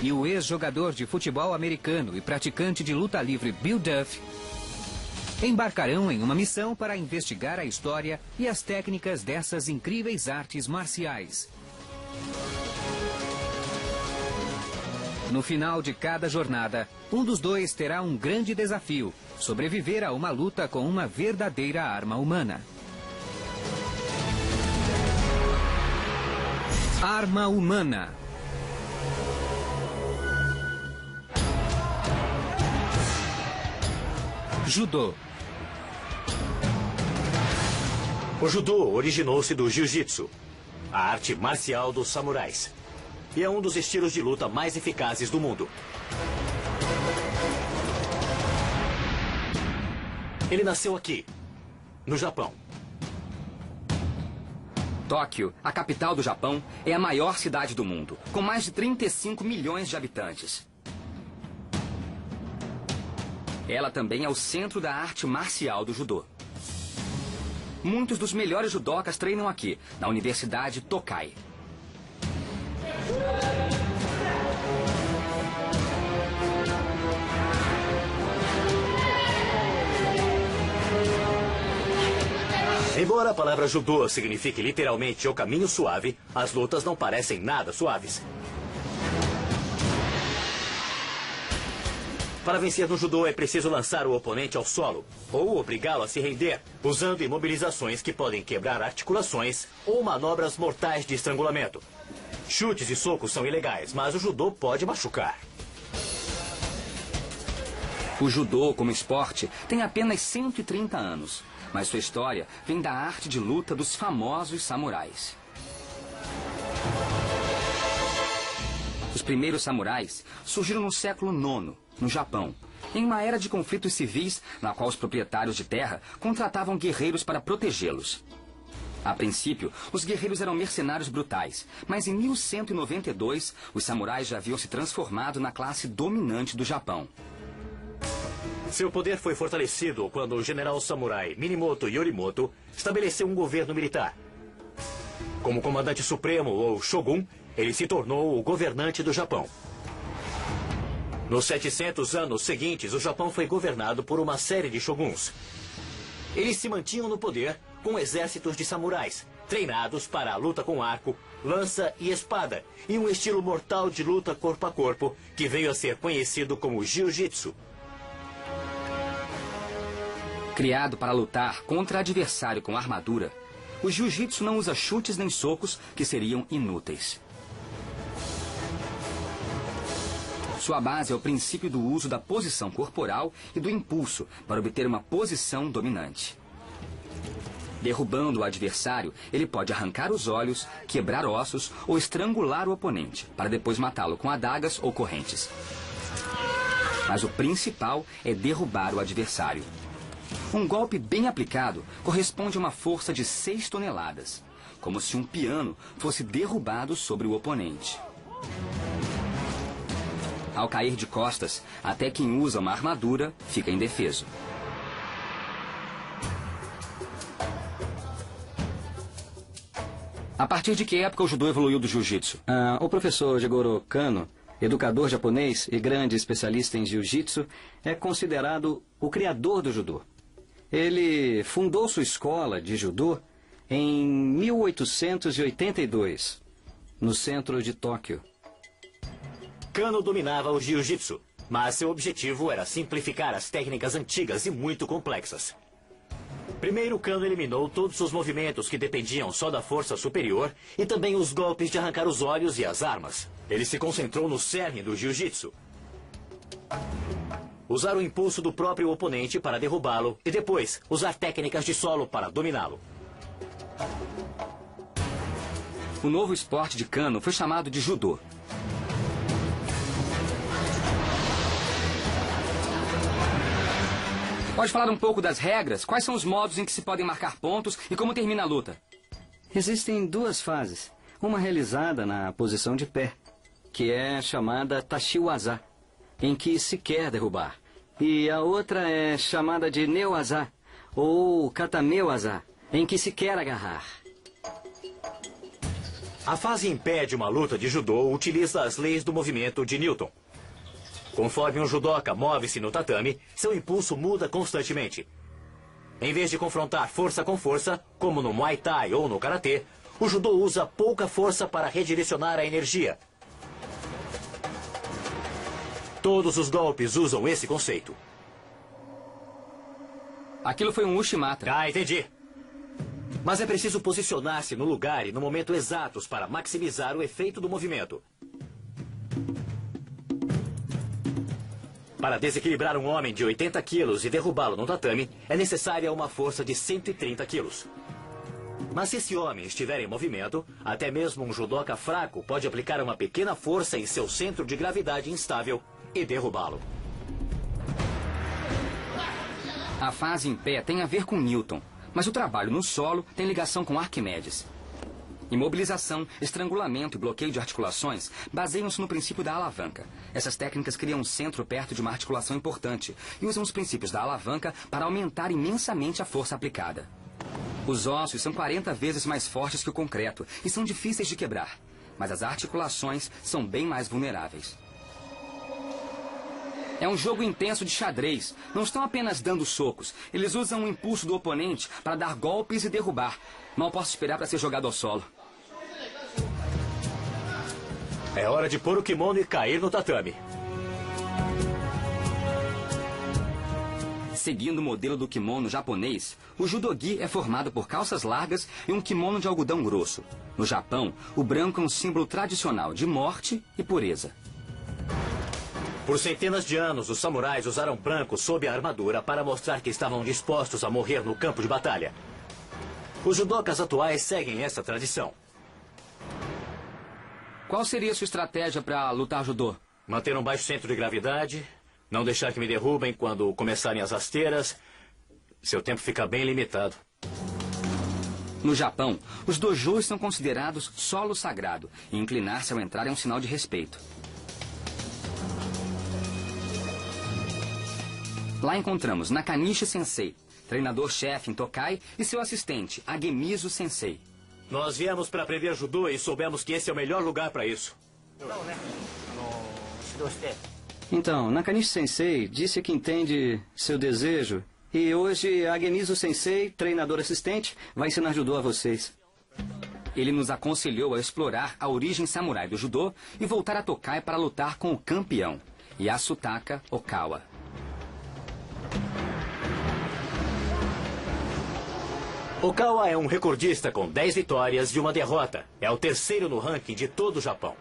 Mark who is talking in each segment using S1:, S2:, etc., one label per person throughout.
S1: e o ex-jogador de futebol americano e praticante de luta livre Bill Duff embarcarão em uma missão para investigar a história e as técnicas dessas incríveis artes marciais. No final de cada jornada, um dos dois terá um grande desafio: sobreviver a uma luta com uma verdadeira arma humana. Arma humana. Judô.
S2: O judô originou-se do jiu-jitsu, a arte marcial dos samurais. E é um dos estilos de luta mais eficazes do mundo. Ele nasceu aqui, no Japão.
S3: Tóquio, a capital do Japão, é a maior cidade do mundo, com mais de 35 milhões de habitantes. Ela também é o centro da arte marcial do judô. Muitos dos melhores judokas treinam aqui, na Universidade Tokai.
S2: Embora a palavra judô signifique literalmente o caminho suave, as lutas não parecem nada suaves. Para vencer no judô é preciso lançar o oponente ao solo ou obrigá-lo a se render, usando imobilizações que podem quebrar articulações ou manobras mortais de estrangulamento. Chutes e socos são ilegais, mas o judô pode machucar.
S3: O judô, como esporte, tem apenas 130 anos, mas sua história vem da arte de luta dos famosos samurais. Os primeiros samurais surgiram no século IX, no Japão, em uma era de conflitos civis na qual os proprietários de terra contratavam guerreiros para protegê-los. A princípio, os guerreiros eram mercenários brutais, mas em 1192, os samurais já haviam se transformado na classe dominante do Japão.
S2: Seu poder foi fortalecido quando o general samurai Minamoto Yorimoto estabeleceu um governo militar. Como comandante supremo ou shogun, ele se tornou o governante do Japão. Nos 700 anos seguintes, o Japão foi governado por uma série de shoguns. Eles se mantinham no poder com exércitos de samurais, treinados para a luta com arco, lança e espada, e um estilo mortal de luta corpo a corpo que veio a ser conhecido como jiu-jitsu.
S3: Criado para lutar contra adversário com armadura, o jiu-jitsu não usa chutes nem socos que seriam inúteis. Sua base é o princípio do uso da posição corporal e do impulso para obter uma posição dominante. Derrubando o adversário, ele pode arrancar os olhos, quebrar ossos ou estrangular o oponente, para depois matá-lo com adagas ou correntes. Mas o principal é derrubar o adversário. Um golpe bem aplicado corresponde a uma força de 6 toneladas, como se um piano fosse derrubado sobre o oponente. Ao cair de costas, até quem usa uma armadura fica indefeso. A partir de que época o judô evoluiu do jiu-jitsu?
S4: O professor Jigoro Kano, educador japonês e grande especialista em jiu-jitsu, é considerado o criador do judô. Ele fundou sua escola de judô em 1882, no centro de Tóquio.
S2: Kano dominava o jiu-jitsu, mas seu objetivo era simplificar as técnicas antigas e muito complexas. Primeiro, Kano eliminou todos os movimentos que dependiam só da força superior e também os golpes de arrancar os olhos e as armas. Ele se concentrou no cerne do jiu-jitsu. Usar o impulso do próprio oponente para derrubá-lo e depois usar técnicas de solo para dominá-lo.
S3: O novo esporte de Kano foi chamado de judô. Pode falar um pouco das regras? Quais são os modos em que se podem marcar pontos e como termina a luta?
S4: Existem 2 fases. Uma realizada na posição de pé, que é chamada Tashiwaza, em que se quer derrubar. E a outra é chamada de Newaza, ou Katamewaza, em que se quer agarrar.
S2: A fase em pé de uma luta de judô utiliza as leis do movimento de Newton. Conforme um judoca move-se no tatame, seu impulso muda constantemente. Em vez de confrontar força com força, como no Muay Thai ou no Karatê, o judô usa pouca força para redirecionar a energia. Todos os golpes usam esse conceito.
S3: Aquilo foi um Ushimata.
S2: Ah, entendi. Mas é preciso posicionar-se no lugar e no momento exatos para maximizar o efeito do movimento. Para desequilibrar um homem de 80 quilos e derrubá-lo no tatame, é necessária uma força de 130 quilos. Mas se esse homem estiver em movimento, até mesmo um judoca fraco pode aplicar uma pequena força em seu centro de gravidade instável e derrubá-lo.
S3: A fase em pé tem a ver com Newton, mas o trabalho no solo tem ligação com Arquimedes. Imobilização, estrangulamento e bloqueio de articulações baseiam-se no princípio da alavanca. Essas técnicas criam um centro perto de uma articulação importante e usam os princípios da alavanca para aumentar imensamente a força aplicada. Os ossos são 40 vezes mais fortes que o concreto e são difíceis de quebrar, mas as articulações são bem mais vulneráveis. É um jogo intenso de xadrez. Não estão apenas dando socos. Eles usam o impulso do oponente para dar golpes e derrubar. Mal posso esperar para ser jogado ao solo.
S2: É hora de pôr o kimono e cair no tatame.
S3: Seguindo o modelo do kimono japonês, o judogi é formado por calças largas e um kimono de algodão grosso. No Japão, o branco é um símbolo tradicional de morte e pureza.
S2: Por centenas de anos, os samurais usaram branco sob a armadura para mostrar que estavam dispostos a morrer no campo de batalha. Os judokas atuais seguem essa tradição.
S3: Qual seria sua estratégia para lutar judô?
S2: Manter um baixo centro de gravidade, não deixar que me derrubem quando começarem as rasteiras. Seu tempo fica bem limitado.
S3: No Japão, os dojos são considerados solo sagrado e inclinar-se ao entrar é um sinal de respeito. Lá encontramos Nakanishi Sensei, treinador-chefe em Tokai, e seu assistente, Agemizu Sensei.
S2: Nós viemos para aprender judô e soubemos que esse é o melhor lugar para isso.
S4: Então, Nakanishi Sensei disse que entende seu desejo. E hoje, Agemizu Sensei, treinador assistente, vai ensinar judô a vocês.
S3: Ele nos aconselhou a explorar a origem samurai do judô e voltar a Tokai para lutar com o campeão, Yasutaka Okawa.
S2: Okawa é um recordista com 10 vitórias e uma derrota. É o terceiro no ranking de todo o Japão.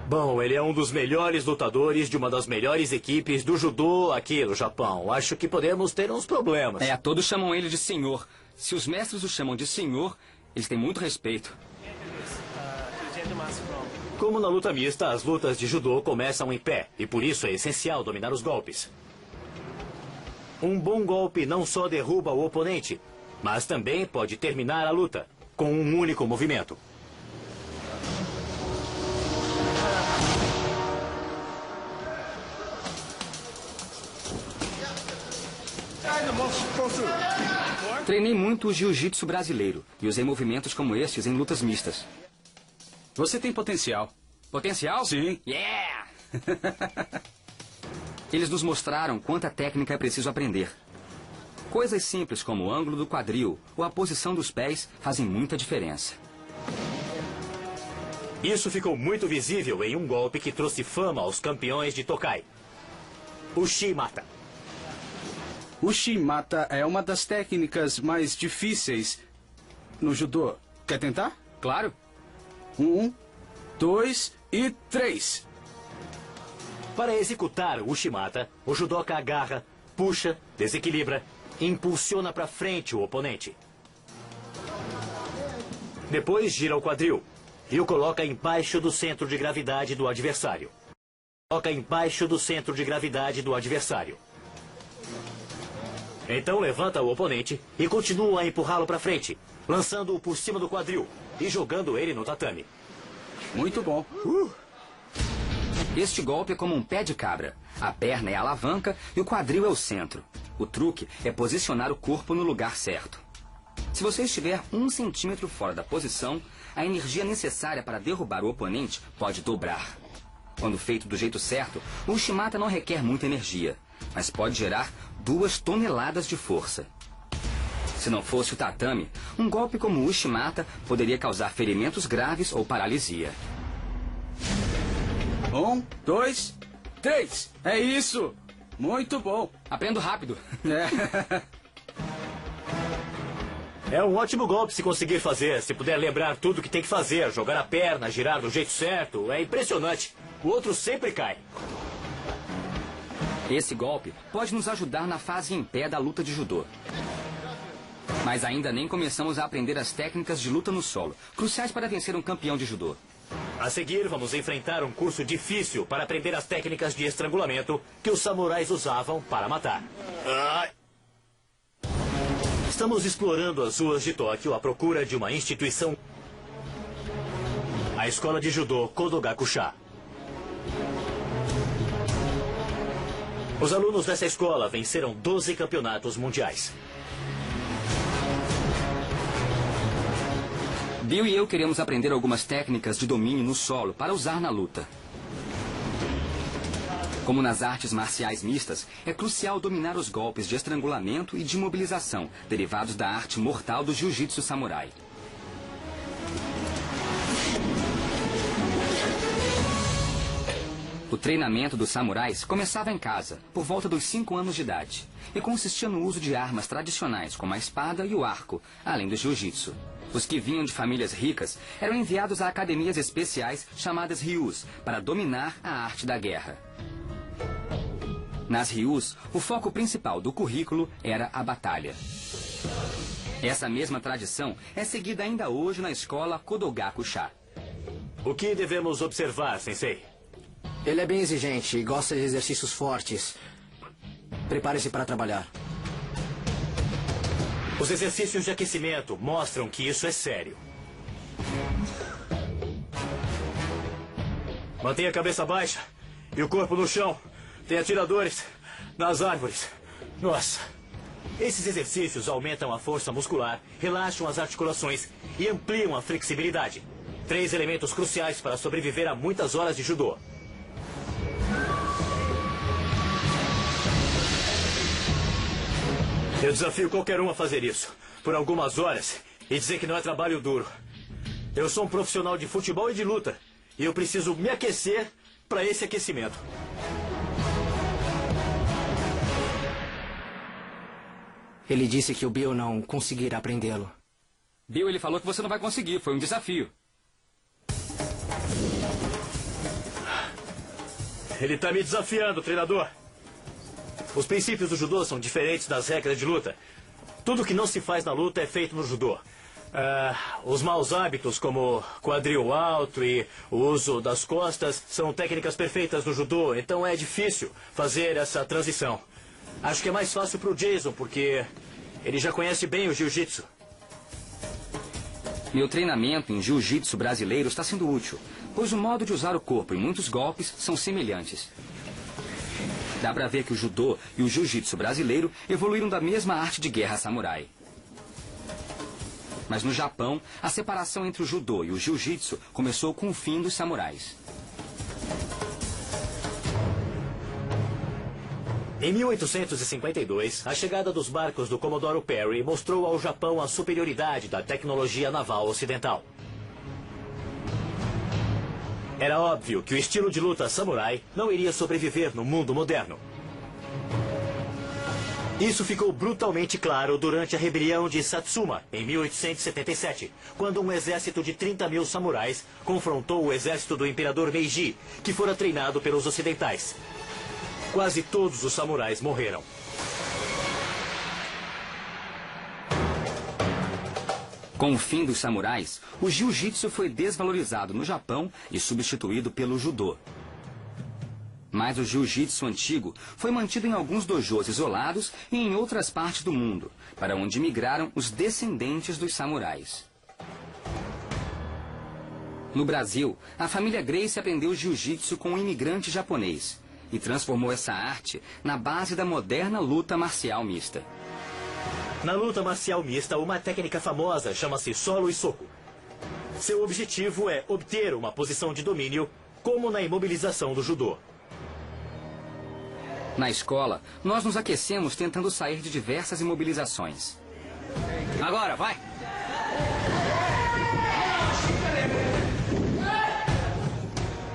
S2: Bom, ele é um dos melhores lutadores de uma das melhores equipes do judô aqui no Japão. Acho que podemos ter uns problemas.
S3: Todos chamam ele de senhor. Se os mestres o chamam de senhor, eles têm muito respeito.
S2: Como na luta mista, as lutas de judô começam em pé e por isso é essencial dominar os golpes. Um bom golpe não só derruba o oponente, mas também pode terminar a luta com um único movimento.
S3: Treinei muito o jiu-jitsu brasileiro e usei movimentos como estes em lutas mistas.
S5: Você tem potencial.
S3: Potencial?
S5: Sim.
S3: Yeah! Eles nos mostraram quanta técnica é preciso aprender. Coisas simples como o ângulo do quadril ou a posição dos pés fazem muita diferença.
S2: Isso ficou muito visível em um golpe que trouxe fama aos campeões de Tokai. O Shimata.
S5: O Shimata é uma das técnicas mais difíceis no judô. Quer tentar?
S3: Claro.
S5: 1, 2 e 3.
S2: Para executar o Shimata, o judoka agarra, puxa, desequilibra e impulsiona para frente o oponente. Depois gira o quadril e o coloca embaixo do centro de gravidade do adversário. Coloca embaixo do centro de gravidade do adversário. Então levanta o oponente e continua a empurrá-lo para frente, lançando-o por cima do quadril e jogando ele no tatame.
S5: Muito bom.
S3: Este golpe é como um pé de cabra. A perna é a alavanca e o quadril é o centro. O truque é posicionar o corpo no lugar certo. Se você estiver 1 centímetro fora da posição, a energia necessária para derrubar o oponente pode dobrar. Quando feito do jeito certo, o Ushimata não requer muita energia, mas pode gerar 2 toneladas de força. Se não fosse o tatame, um golpe como o Ushimata poderia causar ferimentos graves ou paralisia.
S5: 1, 2, 3. É isso! Muito bom.
S3: Aprendo rápido.
S2: É um ótimo golpe se conseguir fazer. Se puder lembrar tudo que tem que fazer, jogar a perna, girar do jeito certo, é impressionante. O outro sempre cai.
S3: Esse golpe pode nos ajudar na fase em pé da luta de judô. Mas ainda nem começamos a aprender as técnicas de luta no solo, cruciais para vencer um campeão de judô.
S2: A seguir, vamos enfrentar um curso difícil para aprender as técnicas de estrangulamento que os samurais usavam para matar. Estamos explorando as ruas de Tóquio à procura de uma instituição. A escola de judô Kodogakusha. Os alunos dessa escola venceram 12 campeonatos mundiais.
S3: Bill e eu queremos aprender algumas técnicas de domínio no solo para usar na luta. Como nas artes marciais mistas, é crucial dominar os golpes de estrangulamento e de imobilização, derivados da arte mortal do jiu-jitsu samurai. O treinamento dos samurais começava em casa, por volta dos 5 anos de idade, e consistia no uso de armas tradicionais, como a espada e o arco, além do jiu-jitsu. Os que vinham de famílias ricas eram enviados a academias especiais chamadas ryus, para dominar a arte da guerra. Nas ryus, o foco principal do currículo era a batalha. Essa mesma tradição é seguida ainda hoje na escola Kodogakusha.
S2: O que devemos observar, sensei?
S6: Ele é bem exigente e gosta de exercícios fortes. Prepare-se para trabalhar.
S2: Os exercícios de aquecimento mostram que isso é sério. Mantenha a cabeça baixa e o corpo no chão. Tem atiradores nas árvores. Nossa. Esses exercícios aumentam a força muscular, relaxam as articulações e ampliam a flexibilidade. 3 elementos cruciais para sobreviver a muitas horas de judô. Eu desafio qualquer um a fazer isso, por algumas horas, e dizer que não é trabalho duro. Eu sou um profissional de futebol e de luta, e eu preciso me aquecer para esse aquecimento.
S6: Ele disse que o Bill não conseguirá prendê-lo.
S3: Bill, ele falou que você não vai conseguir, foi um desafio.
S2: Ele está me desafiando, treinador. Os princípios do judô são diferentes das regras de luta. Tudo que não se faz na luta é feito no judô. Os maus hábitos, como quadril alto e o uso das costas, são técnicas perfeitas no judô, então é difícil fazer essa transição. Acho que é mais fácil para o Jason, porque ele já conhece bem o jiu-jitsu.
S3: Meu treinamento em jiu-jitsu brasileiro está sendo útil, pois o modo de usar o corpo e muitos golpes são semelhantes. Dá pra ver que o judô e o jiu-jitsu brasileiro evoluíram da mesma arte de guerra samurai. Mas no Japão, a separação entre o judô e o jiu-jitsu começou com o fim dos samurais.
S2: Em 1852, a chegada dos barcos do Commodore Perry mostrou ao Japão a superioridade da tecnologia naval ocidental. Era óbvio que o estilo de luta samurai não iria sobreviver no mundo moderno. Isso ficou brutalmente claro durante a rebelião de Satsuma, em 1877, quando um exército de 30 mil samurais confrontou o exército do imperador Meiji, que fora treinado pelos ocidentais. Quase todos os samurais morreram.
S3: Com o fim dos samurais, o jiu-jitsu foi desvalorizado no Japão e substituído pelo judô. Mas o jiu-jitsu antigo foi mantido em alguns dojos isolados e em outras partes do mundo, para onde migraram os descendentes dos samurais. No Brasil, a família Gracie aprendeu jiu-jitsu com um imigrante japonês e transformou essa arte na base da moderna luta marcial mista.
S2: Na luta marcial mista, uma técnica famosa chama-se solo e soco. Seu objetivo é obter uma posição de domínio, como na imobilização do judô.
S3: Na escola, nós nos aquecemos tentando sair de diversas imobilizações.
S1: Agora, vai!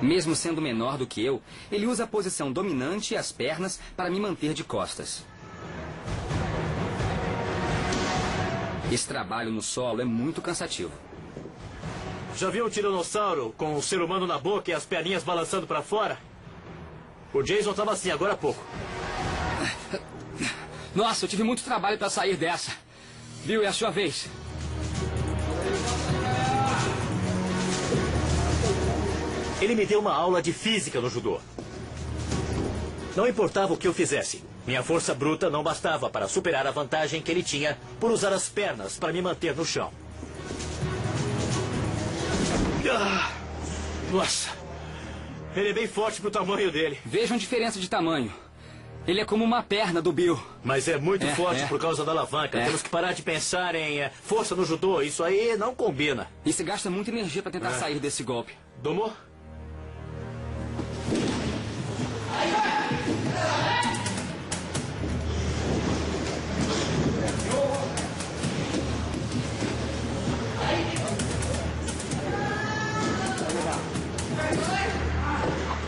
S3: Mesmo sendo menor do que eu, ele usa a posição dominante e as pernas para me manter de costas. Esse trabalho no solo é muito cansativo.
S2: Já viu um tiranossauro com o ser humano na boca e as perninhas balançando para fora? O Jason estava assim agora há pouco.
S3: Nossa, eu tive muito trabalho para sair dessa. Bill, é a sua vez.
S2: Ele me deu uma aula de física no judô. Não importava o que eu fizesse, minha força bruta não bastava para superar a vantagem que ele tinha por usar as pernas para me manter no chão. Nossa, ele é bem forte pro tamanho dele.
S3: Vejam a diferença de tamanho. Ele é como uma perna do Bill.
S2: Mas é muito forte por causa da alavanca. Temos que parar de pensar em força no judô. Isso aí não combina.
S3: E se gasta muita energia para tentar sair desse golpe.
S2: Domou?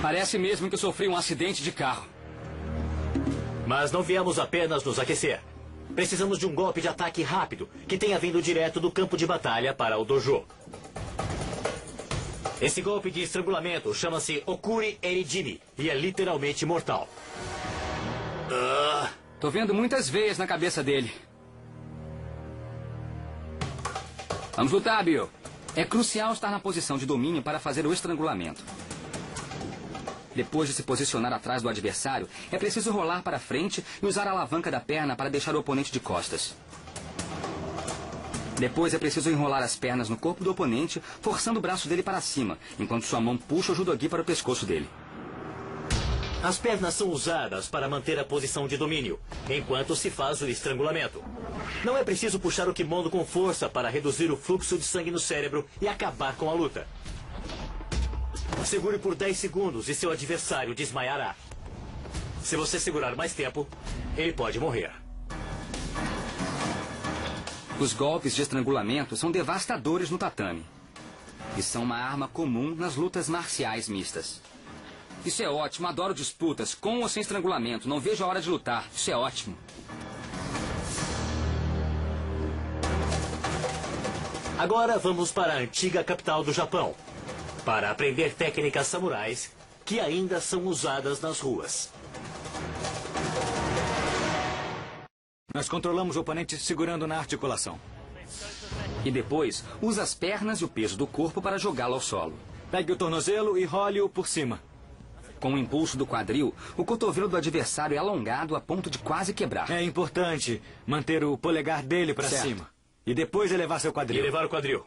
S3: Parece mesmo que eu sofri um acidente de carro.
S2: Mas não viemos apenas nos aquecer. Precisamos de um golpe de ataque rápido, que tenha vindo direto do campo de batalha para o dojo. Esse golpe de estrangulamento chama-se Okuri Erijimi e é literalmente mortal.
S3: Tô vendo muitas veias na cabeça dele. Vamos lutar, Bill. É crucial estar na posição de domínio para fazer o estrangulamento. Depois de se posicionar atrás do adversário, é preciso rolar para frente e usar a alavanca da perna para deixar o oponente de costas. Depois é preciso enrolar as pernas no corpo do oponente, forçando o braço dele para cima, enquanto sua mão puxa o judogi para o pescoço dele.
S2: As pernas são usadas para manter a posição de domínio, enquanto se faz o estrangulamento. Não é preciso puxar o kimono com força para reduzir o fluxo de sangue no cérebro e acabar com a luta. Segure por 10 segundos e seu adversário desmaiará. Se você segurar mais tempo, ele pode morrer.
S3: Os golpes de estrangulamento são devastadores no tatame. E são uma arma comum nas lutas marciais mistas. Isso é ótimo, adoro disputas, com ou sem estrangulamento. Não vejo a hora de lutar. Isso é ótimo.
S2: Agora vamos para a antiga capital do Japão, para aprender técnicas samurais que ainda são usadas nas ruas.
S1: Nós controlamos o oponente segurando na articulação.
S3: E depois, usa as pernas e o peso do corpo para jogá-lo ao solo.
S1: Pegue o tornozelo e role-o por cima.
S3: Com o impulso do quadril, o cotovelo do adversário é alongado a ponto de quase quebrar.
S1: É importante manter o polegar dele para cima. E depois elevar seu quadril.
S2: E levar o quadril.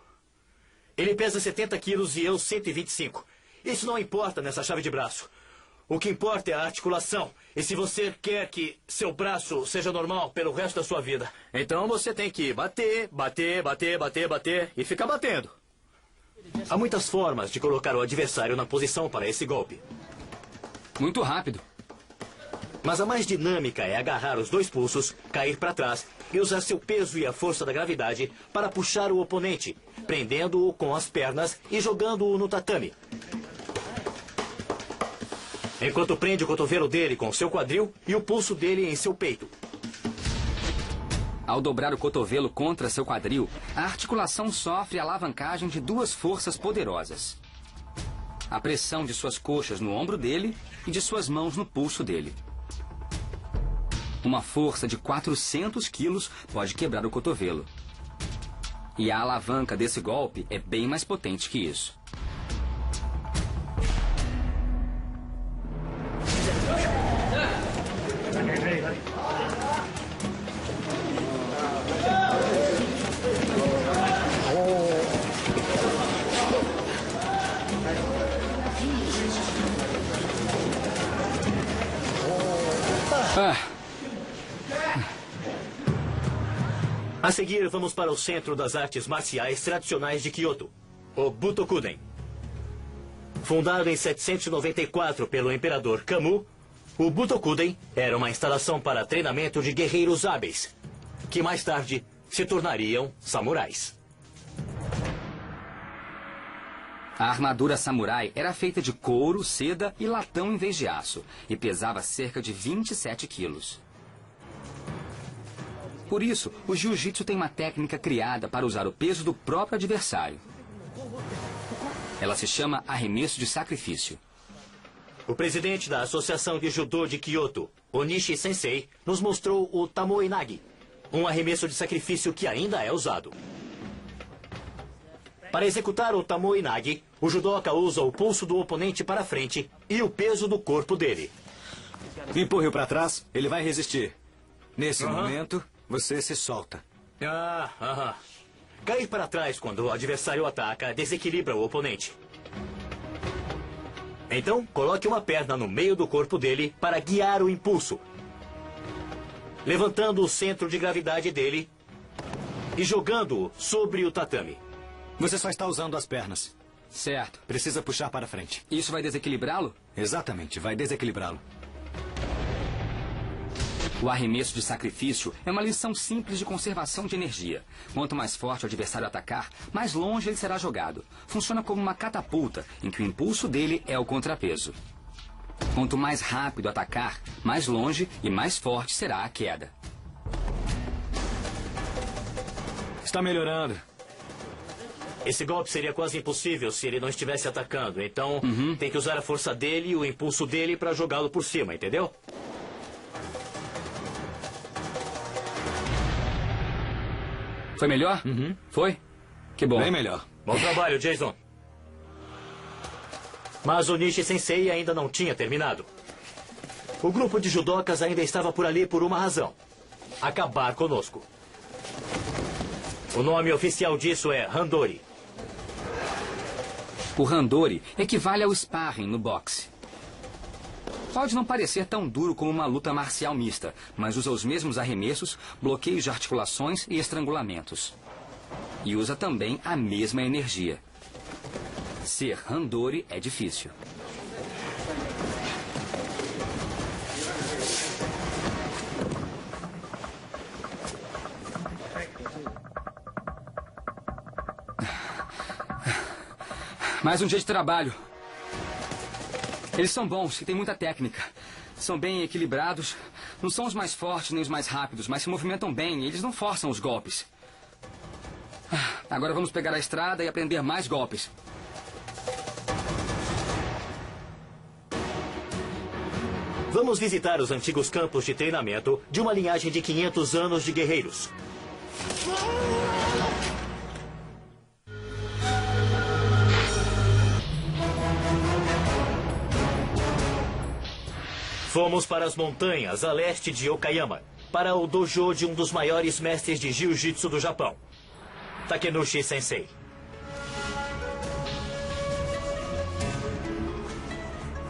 S2: Ele pesa 70 quilos e eu 125. Isso não importa nessa chave de braço. O que importa é a articulação. E se você quer que seu braço seja normal pelo resto da sua vida, então você tem que bater, bater, bater, bater, bater e ficar batendo. Há muitas formas de colocar o adversário na posição para esse golpe.
S3: Muito rápido.
S2: Mas a mais dinâmica é agarrar os dois pulsos, cair para trás e usar seu peso e a força da gravidade para puxar o oponente, prendendo-o com as pernas e jogando-o no tatame. Enquanto prende o cotovelo dele com seu quadril e o pulso dele em seu peito.
S3: Ao dobrar o cotovelo contra seu quadril, a articulação sofre a alavancagem de duas forças poderosas. A pressão de suas coxas no ombro dele e de suas mãos no pulso dele. Uma força de 400 quilos pode quebrar o cotovelo. E a alavanca desse golpe é bem mais potente que isso.
S2: A seguir, vamos para o Centro das Artes Marciais Tradicionais de Kyoto, o Butokuden. Fundado em 794 pelo Imperador Kamu, o Butokuden era uma instalação para treinamento de guerreiros hábeis, que mais tarde se tornariam samurais.
S3: A armadura samurai era feita de couro, seda e latão em vez de aço, e pesava cerca de 27 quilos. Por isso, o jiu-jitsu tem uma técnica criada para usar o peso do próprio adversário. Ela se chama arremesso de sacrifício.
S2: O presidente da Associação de Judô de Kyoto, Onishi Sensei, nos mostrou o Tamoe Nagi, um arremesso de sacrifício que ainda é usado. Para executar o Tamoe Nagi, o judoca usa o pulso do oponente para frente e o peso do corpo dele.
S7: Empurre-o para trás, ele vai resistir. Nesse momento, você se solta.
S2: Cair para trás quando o adversário ataca desequilibra o oponente. Então, coloque uma perna no meio do corpo dele para guiar o impulso, levantando o centro de gravidade dele e jogando-o sobre o tatame.
S7: Você só está usando as pernas.
S3: Certo.
S7: Precisa puxar para frente.
S3: Isso vai desequilibrá-lo?
S7: Exatamente, vai desequilibrá-lo.
S3: O arremesso de sacrifício é uma lição simples de conservação de energia. Quanto mais forte o adversário atacar, mais longe ele será jogado. Funciona como uma catapulta, em que o impulso dele é o contrapeso. Quanto mais rápido atacar, mais longe e mais forte será a queda.
S7: Está melhorando.
S2: Esse golpe seria quase impossível se ele não estivesse atacando. Então, tem que usar a força dele e o impulso dele para jogá-lo por cima, entendeu?
S3: Foi melhor? Foi? Que bom.
S7: Bem melhor.
S2: Bom trabalho, Jason. Mas o Nishi Sensei ainda não tinha terminado. O grupo de judocas ainda estava por ali por uma razão: acabar conosco. O nome oficial disso é Randori.
S3: O Randori equivale ao sparring no boxe. Pode não parecer tão duro como uma luta marcial mista, mas usa os mesmos arremessos, bloqueios de articulações e estrangulamentos. E usa também a mesma energia. Ser Randori é difícil. Mais um dia de trabalho. Eles são bons e têm muita técnica. São bem equilibrados. Não são os mais fortes nem os mais rápidos, mas se movimentam bem e eles não forçam os golpes. Agora vamos pegar a estrada e aprender mais golpes.
S2: Vamos visitar os antigos campos de treinamento de uma linhagem de 500 anos de guerreiros. Fomos para as montanhas a leste de Okayama, para o dojo de um dos maiores mestres de jiu-jitsu do Japão, Takenushi Sensei.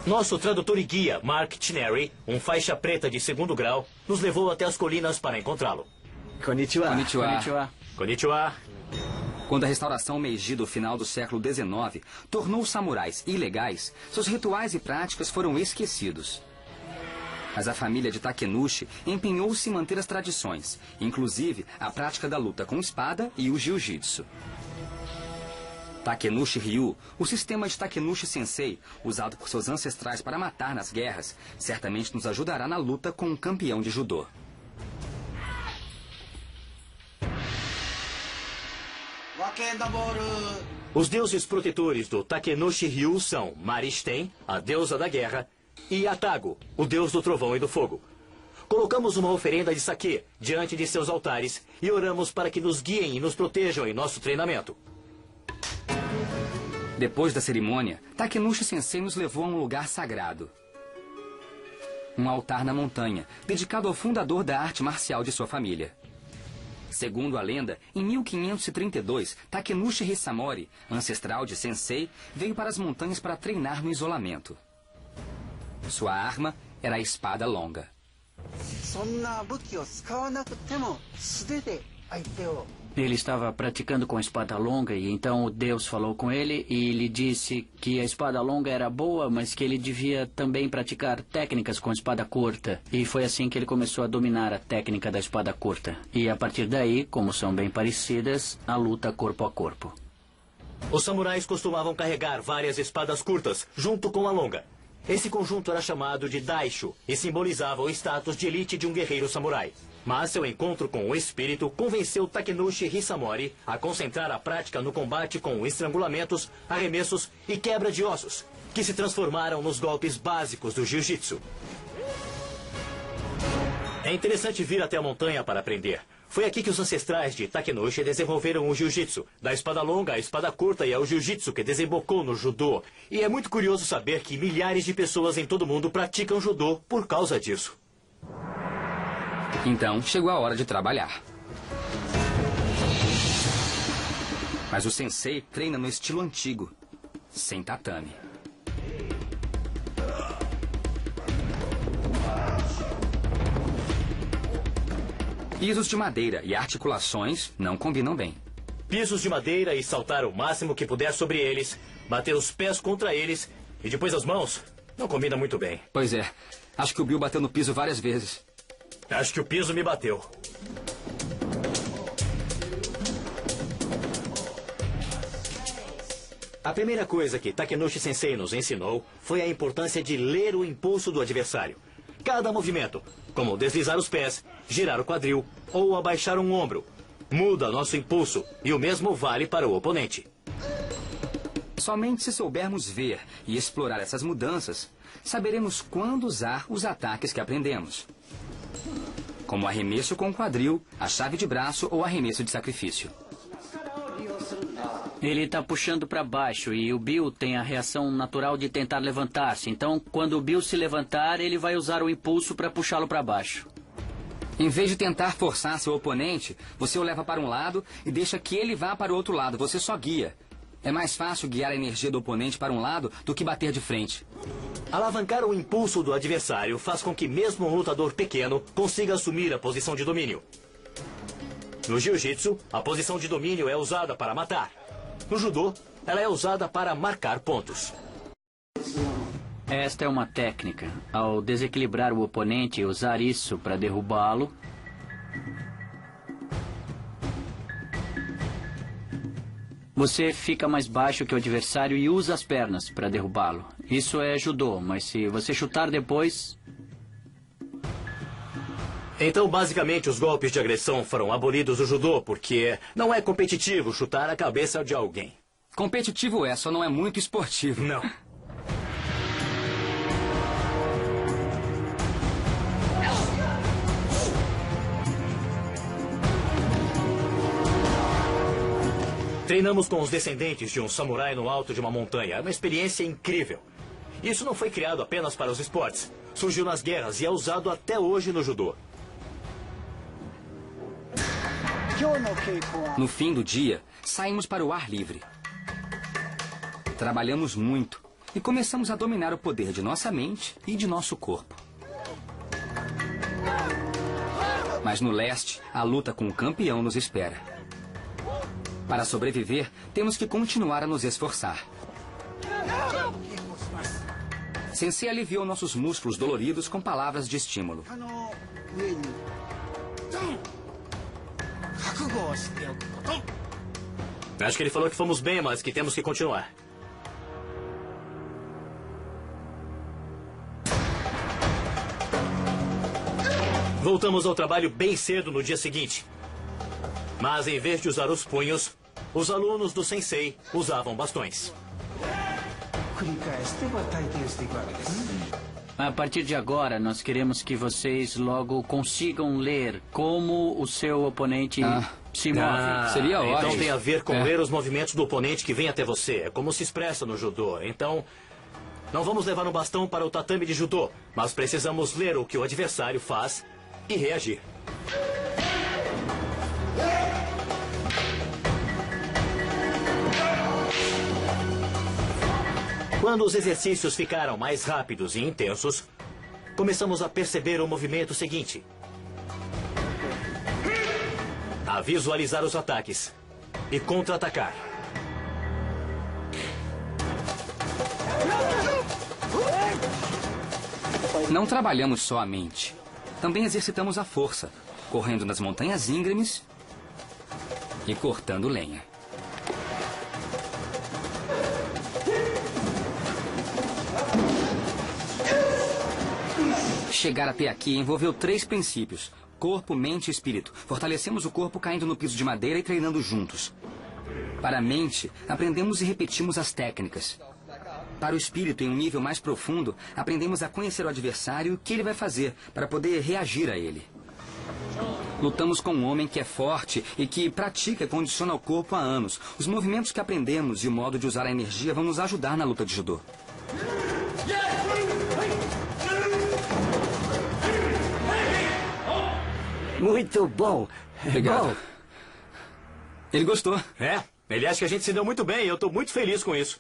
S2: Nosso tradutor e guia, Mark Chineri, um faixa preta de 2º grau, nos levou até as colinas para encontrá-lo.
S4: Konnichiwa.
S3: Konnichiwa.
S2: Konnichiwa.
S3: Quando a restauração Meiji do final do século XIX tornou os samurais ilegais, seus rituais e práticas foram esquecidos. Mas a família de Takenushi empenhou-se em manter as tradições, inclusive a prática da luta com espada e o jiu-jitsu. Takenushi Ryu, o sistema de Takenushi Sensei, usado por seus ancestrais para matar nas guerras, certamente nos ajudará na luta com um campeão de judô.
S2: Os deuses protetores do Takenushi Ryu são Maristen, a deusa da guerra, e Atago, o deus do trovão e do fogo. Colocamos uma oferenda de saquê diante de seus altares e oramos para que nos guiem e nos protejam em nosso treinamento.
S3: Depois da cerimônia, Takenushi Sensei nos levou a um lugar sagrado. Um altar na montanha, dedicado ao fundador da arte marcial de sua família. Segundo a lenda, em 1532, Takenushi Hisamori, ancestral de Sensei, veio para as montanhas para treinar no isolamento. Sua arma era a espada longa.
S8: Ele estava praticando com a espada longa e então Deus falou com ele e lhe disse que a espada longa era boa, mas que ele devia também praticar técnicas com a espada curta. E foi assim que ele começou a dominar a técnica da espada curta. E a partir daí, como são bem parecidas, a luta corpo a corpo.
S2: Os samurais costumavam carregar várias espadas curtas, junto com a longa. Esse conjunto era chamado de daisho e simbolizava o status de elite de um guerreiro samurai. Mas seu encontro com o espírito convenceu Takenouchi Hisamori a concentrar a prática no combate com estrangulamentos, arremessos e quebra de ossos, que se transformaram nos golpes básicos do jiu-jitsu. É interessante vir até a montanha para aprender. Foi aqui que os ancestrais de Takenouchi desenvolveram o jiu-jitsu, da espada longa à espada curta e ao jiu-jitsu que desembocou no judô. E é muito curioso saber que milhares de pessoas em todo o mundo praticam judô por causa disso.
S3: Então, chegou a hora de trabalhar. Mas o sensei treina no estilo antigo, sem tatame. Pisos de madeira e articulações não combinam bem.
S2: Pisos de madeira e saltar o máximo que puder sobre eles, bater os pés contra eles e depois as mãos, não combina muito bem.
S3: Pois é, acho que o Bill bateu no piso várias vezes.
S2: Acho que o piso me bateu. A primeira coisa que Takenouchi Sensei nos ensinou foi a importância de ler o impulso do adversário. Cada movimento, como deslizar os pés, girar o quadril ou abaixar um ombro, muda nosso impulso e o mesmo vale para o oponente.
S3: Somente se soubermos ver e explorar essas mudanças, saberemos quando usar os ataques que aprendemos. Como arremesso com o quadril, a chave de braço ou arremesso de sacrifício.
S8: Ele está puxando para baixo e o Bill tem a reação natural de tentar levantar-se. Então, quando o Bill se levantar, ele vai usar o impulso para puxá-lo para baixo.
S3: Em vez de tentar forçar seu oponente, você o leva para um lado e deixa que ele vá para o outro lado. Você só guia. É mais fácil guiar a energia do oponente para um lado do que bater de frente.
S2: Alavancar o impulso do adversário faz com que mesmo um lutador pequeno consiga assumir a posição de domínio. No jiu-jitsu, a posição de domínio é usada para matar. No judô, ela é usada para marcar pontos.
S8: Esta é uma técnica. Ao desequilibrar o oponente e usar isso para derrubá-lo, você fica mais baixo que o adversário e usa as pernas para derrubá-lo. Isso é judô, mas se você chutar depois...
S2: Então, basicamente, os golpes de agressão foram abolidos do judô, porque não é competitivo chutar a cabeça de alguém.
S3: Competitivo só não é muito esportivo.
S2: Não. Treinamos com os descendentes de um samurai no alto de uma montanha. É uma experiência incrível. Isso não foi criado apenas para os esportes. Surgiu nas guerras e é usado até hoje no judô.
S3: No fim do dia, saímos para o ar livre. Trabalhamos muito e começamos a dominar o poder de nossa mente e de nosso corpo. Mas no leste, a luta com o campeão nos espera. Para sobreviver, temos que continuar a nos esforçar. Sensei aliviou nossos músculos doloridos com palavras de estímulo.
S2: Acho que ele falou que fomos bem, mas que temos que continuar. Voltamos ao trabalho bem cedo no dia seguinte. Mas em vez de usar os punhos, os alunos do sensei usavam bastões.
S8: A partir de agora, nós queremos que vocês logo consigam ler como o seu oponente se move.
S3: Seria ótimo.
S2: Então tem a ver com ler os movimentos do oponente que vem até você. É como se expressa no judô. Então, não vamos levar um bastão para o tatame de judô, mas precisamos ler o que o adversário faz e reagir. Quando os exercícios ficaram mais rápidos e intensos, começamos a perceber o movimento seguinte. A a visualizar os ataques e contra-atacar.
S3: Não trabalhamos só a mente. Também exercitamos a força, correndo nas montanhas íngremes e cortando lenha. Chegar até aqui envolveu 3 princípios: corpo, mente e espírito. Fortalecemos o corpo caindo no piso de madeira e treinando juntos. Para a mente, aprendemos e repetimos as técnicas. Para o espírito, em um nível mais profundo, aprendemos a conhecer o adversário e o que ele vai fazer para poder reagir a ele. Lutamos com um homem que é forte e que pratica e condiciona o corpo há anos. Os movimentos que aprendemos e o modo de usar a energia vão nos ajudar na luta de judô.
S6: Muito bom.
S3: Obrigado.
S6: Bom.
S3: Ele gostou.
S2: É, ele acha que a gente se deu muito bem e eu tô muito feliz com isso.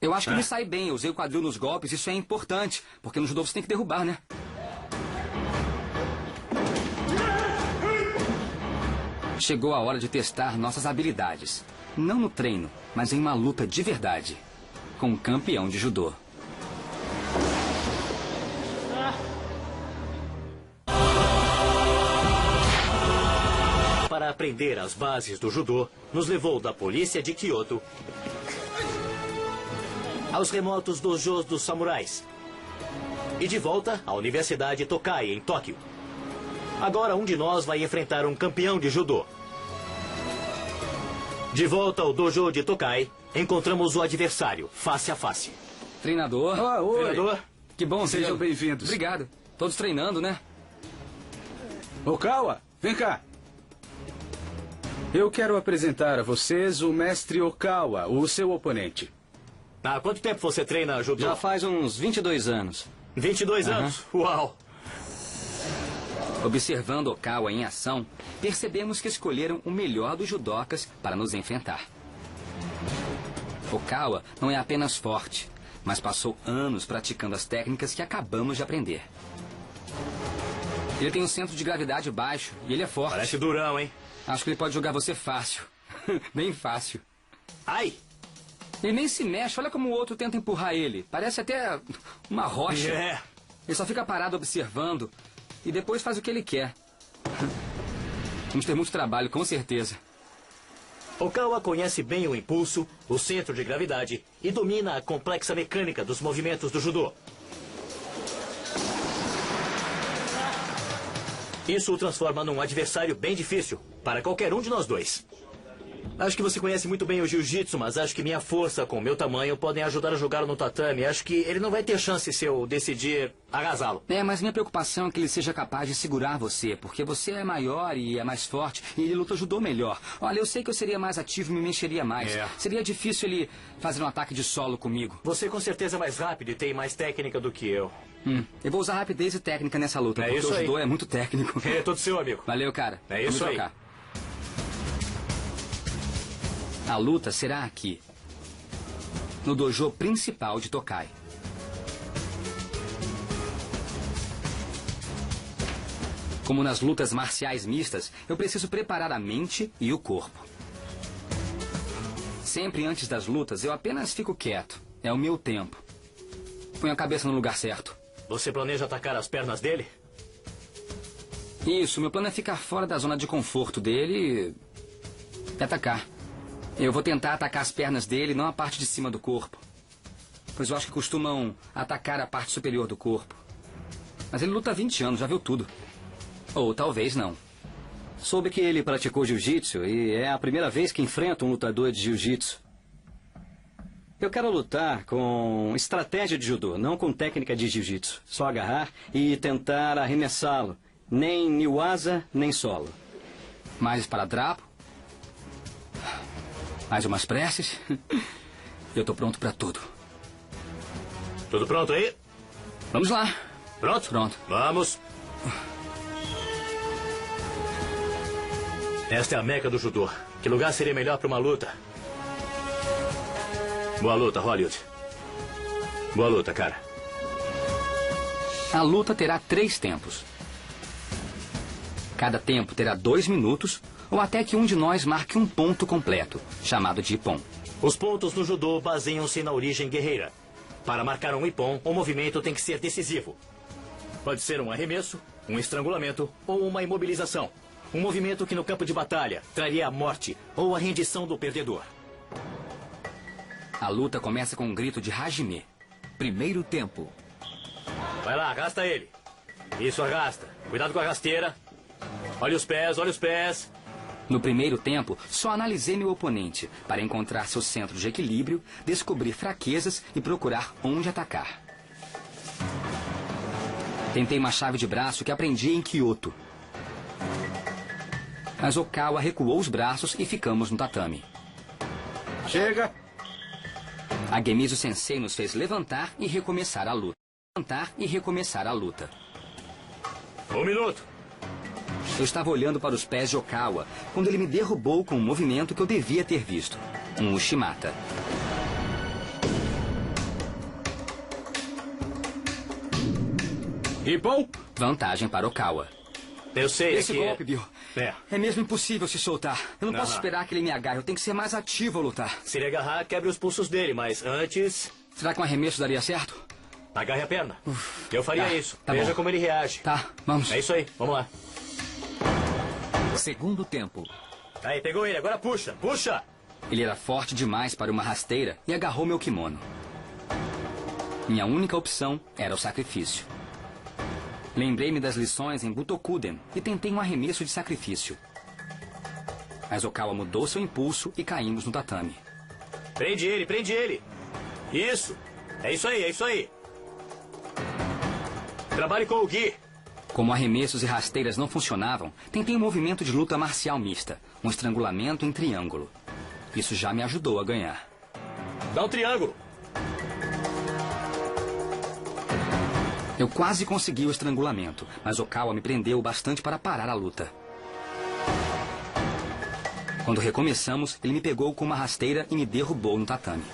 S3: Eu acho que me sai bem. Eu usei o quadril nos golpes. Isso é importante, porque no judô você tem que derrubar, né? Chegou a hora de testar nossas habilidades. Não no treino, mas em uma luta de verdade. Com um campeão de judô.
S2: Para aprender as bases do judô, nos levou da polícia de Kyoto aos remotos dojos dos samurais e de volta à Universidade Tokai, em Tóquio. Agora um de nós vai enfrentar um campeão de judô. De volta ao dojo de Tokai, encontramos o adversário, face a face.
S3: Treinador.
S5: Ah, oi.
S2: Treinador,
S3: Que bom,
S5: Sejam
S3: vê-lo.
S5: bem-vindos.
S3: Obrigado. Todos treinando, né?
S5: Okawa, vem cá. Eu quero apresentar a vocês o mestre Okawa, o seu oponente.
S2: há quanto tempo você treina judô?
S4: Já faz uns 22 anos.
S2: 22 anos? Uau!
S3: Observando Okawa em ação, percebemos que escolheram o melhor dos judocas para nos enfrentar. Okawa não é apenas forte, mas passou anos praticando as técnicas que acabamos de aprender. Ele tem um centro de gravidade baixo e ele é forte.
S2: Parece durão, hein?
S3: Acho que ele pode jogar você fácil. Bem fácil.
S2: Ai!
S3: Ele nem se mexe, olha como o outro tenta empurrar ele. Parece até uma rocha.
S2: É.
S3: Ele só fica parado observando e depois faz o que ele quer. Vamos ter muito trabalho, com certeza.
S2: Okawa conhece bem o impulso, o centro de gravidade e domina a complexa mecânica dos movimentos do judô. Isso o transforma num adversário bem difícil para qualquer um de nós dois. Acho que você conhece muito bem o jiu-jitsu, mas acho que minha força com meu tamanho podem ajudar a jogá-lo no tatame. Acho que ele não vai ter chance se eu decidir arrasá-lo.
S3: Mas minha preocupação é que ele seja capaz de segurar você, porque você é maior e é mais forte, e ele luta judô melhor. Olha, eu sei que eu seria mais ativo e me mexeria mais. Seria difícil ele fazer um ataque de solo comigo.
S2: Você com certeza é mais rápido e tem mais técnica do que eu.
S3: Eu vou usar rapidez e técnica nessa luta, porque
S2: isso
S3: o
S2: aí.
S3: judô é muito técnico.
S2: É todo seu, amigo.
S3: Valeu, cara.
S2: É isso
S3: Vamos
S2: aí.
S3: trocar. A luta será aqui, no dojo principal de Tokai. Como nas lutas marciais mistas, eu preciso preparar a mente e o corpo. Sempre antes das lutas, eu apenas fico quieto. É o meu tempo. Ponho a cabeça no lugar certo.
S2: Você planeja atacar as pernas dele?
S3: Isso, meu plano é ficar fora da zona de conforto dele e atacar. Eu vou tentar atacar as pernas dele, não a parte de cima do corpo. Pois eu acho que costumam atacar a parte superior do corpo. Mas ele luta há 20 anos, já viu tudo. Ou talvez não.
S4: Soube que ele praticou jiu-jitsu e é a primeira vez que enfrenta um lutador de jiu-jitsu. Eu quero lutar com estratégia de judô, não com técnica de jiu-jitsu. Só agarrar e tentar arremessá-lo. Nem niwaza, nem solo.
S3: Mais esparadrapo? Mais umas preces? Eu tô pronto pra tudo.
S2: Tudo pronto aí?
S3: Vamos lá.
S2: Pronto?
S3: Pronto.
S2: Vamos. Esta é a meca do judô. Que lugar seria melhor para uma luta? Boa luta, Hollywood. Boa luta, cara.
S3: A luta terá 3 tempos. Cada tempo terá 2 minutos, ou até que um de nós marque um ponto completo, chamado de ippon.
S2: Os pontos no judô baseiam-se na origem guerreira. Para marcar um ippon, o movimento tem que ser decisivo. Pode ser um arremesso, um estrangulamento ou uma imobilização. Um movimento que no campo de batalha traria a morte ou a rendição do perdedor.
S3: A luta começa com um grito de hajime.
S1: Primeiro tempo.
S2: Vai lá, arrasta ele. Isso, arrasta. Cuidado com a rasteira. Olha os pés, olha os pés.
S3: No primeiro tempo, só analisei meu oponente para encontrar seu centro de equilíbrio, descobrir fraquezas e procurar onde atacar. Tentei uma chave de braço que aprendi em Kyoto. Mas Okawa recuou os braços e ficamos no tatame.
S5: Chega!
S3: A Gemitsu Sensei nos fez levantar e recomeçar a luta. Levantar e recomeçar a luta.
S2: 1 minuto.
S3: Eu estava olhando para os pés de Okawa quando ele me derrubou com um movimento que eu devia ter visto. Um Ushimata.
S5: Ippon?
S3: Vantagem para Okawa.
S2: Eu sei,
S3: Esse
S2: que
S3: golpe, Bill. É mesmo impossível se soltar. Eu não posso esperar que ele me agarre. Eu tenho que ser mais ativo ao lutar.
S2: Se ele agarrar, quebre os pulsos dele, mas antes...
S3: Será que um arremesso daria certo?
S2: Agarre a perna. Eu faria isso.
S3: Tá
S2: Veja
S3: bom.
S2: como ele reage.
S3: Tá, vamos.
S2: É isso aí, vamos lá.
S1: Segundo tempo.
S2: Aí, pegou ele, agora puxa, puxa!
S3: Ele era forte demais para uma rasteira e agarrou meu kimono. Minha única opção era o sacrifício. Lembrei-me das lições em Butokuden e tentei um arremesso de sacrifício. Mas Okawa mudou seu impulso e caímos no tatame.
S2: Prende ele, prende ele! Isso! É isso aí, é isso aí! Trabalhe com o Gui!
S3: Como arremessos e rasteiras não funcionavam, tentei um movimento de luta marcial mista, um estrangulamento em triângulo. Isso já me ajudou a ganhar.
S2: Dá um triângulo!
S3: Eu quase consegui o estrangulamento, mas Okawa me prendeu bastante para parar a luta. Quando recomeçamos, ele me pegou com uma rasteira e me derrubou no tatame.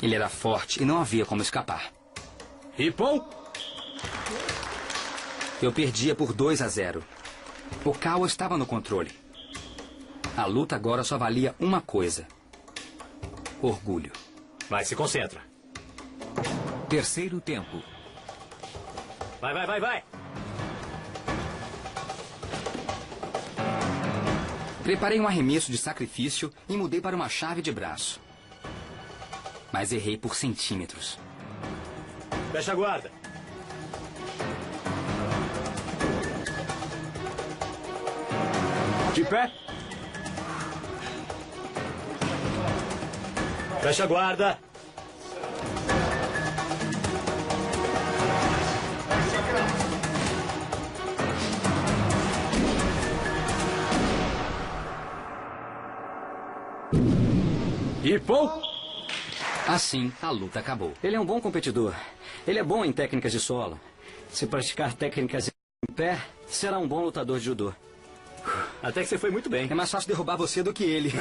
S3: Ele era forte e não havia como escapar.
S5: Ippon?
S3: Eu perdia por 2-0. Okawa estava no controle. A luta agora só valia uma coisa: orgulho.
S2: Vai, se concentra.
S1: Terceiro tempo.
S2: Vai, vai, vai, vai!
S3: Preparei um arremesso de sacrifício e mudei para uma chave de braço. Mas errei por centímetros.
S2: Fecha a guarda.
S5: De pé?
S2: Fecha a guarda.
S5: Ippon?
S3: Assim, a luta acabou.
S4: Ele é um bom competidor. Ele é bom em técnicas de solo. Se praticar técnicas em pé, será um bom lutador de judô.
S2: Até que você foi muito bem.
S3: É mais fácil derrubar você do que ele.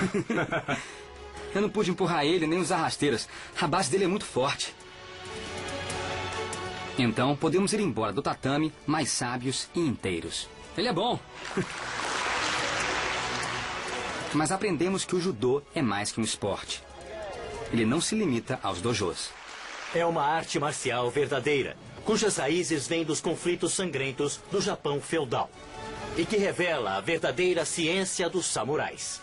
S3: Eu não pude empurrar ele nem usar rasteiras. A base dele é muito forte. Então, podemos ir embora do tatame mais sábios e inteiros. Ele é bom. Mas aprendemos que o judô é mais que um esporte. Ele não se limita aos dojos.
S2: É uma arte marcial verdadeira, cujas raízes vêm dos conflitos sangrentos do Japão feudal. E que revela a verdadeira ciência dos samurais.